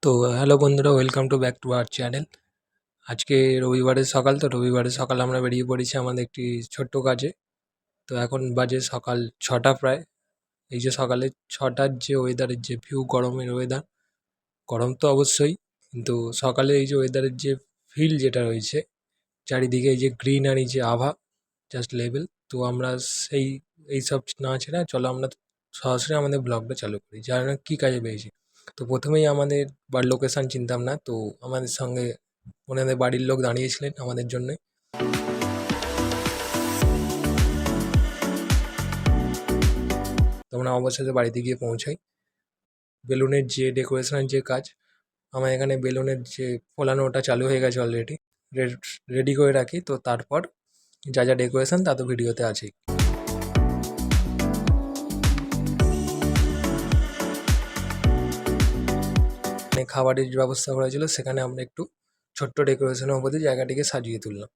তো হ্যালো বন্ধুরা, welcome to back to our channel. আজকে রবিবারের সকাল, তো রবিবারের সকাল আমরা বেরিয়ে পড়েছি আমাদের একটি ছোট্ট কাজে। তো এখন বাজে সকাল 6টা প্রায়। এই যে সকালে 6টার যে ওয়েদারের যে ভিউ, গরমের ওয়েদার, গরম তো অবশ্যই, কিন্তু সকালে এই যে ওয়েদারের যে ফিল যেটা রয়েছে চারিদিকে, এই যে গ্রিনারি যে আভা, জাস্ট লেভেল। তো আমরা সেই এইসব না ছেড়ে চলো আমরা সরাসরি আমাদের ব্লগটা চালু করি, জানি না কী কাজে পেয়েছি। তো প্রথমেই আমাদের লোকেশান চিনতাম না, তো আমাদের সঙ্গে ওনাদের বাড়ির লোক দাঁড়িয়েছিলেন আমাদের জন্যে। তো আমরা অবশেষে বাড়িতে গিয়ে পৌঁছাই। বেলুনের যে ডেকোরেশনের যে কাজ, আমার এখানে বেলুনের যে ফোলানো ওটা চালু হয়ে গেছে অলরেডি, রেডি করে রাখি। তো তারপর যা যা ডেকোরেশন তা তো ভিডিওতে আছেই। খাবারের ব্যবস্থা করা ছিল, সেখানে আমরা একটু ছোট্ট ডেকোরেশনের উপর দিয়ে জায়গাটিকে সাজিয়ে তুললাম।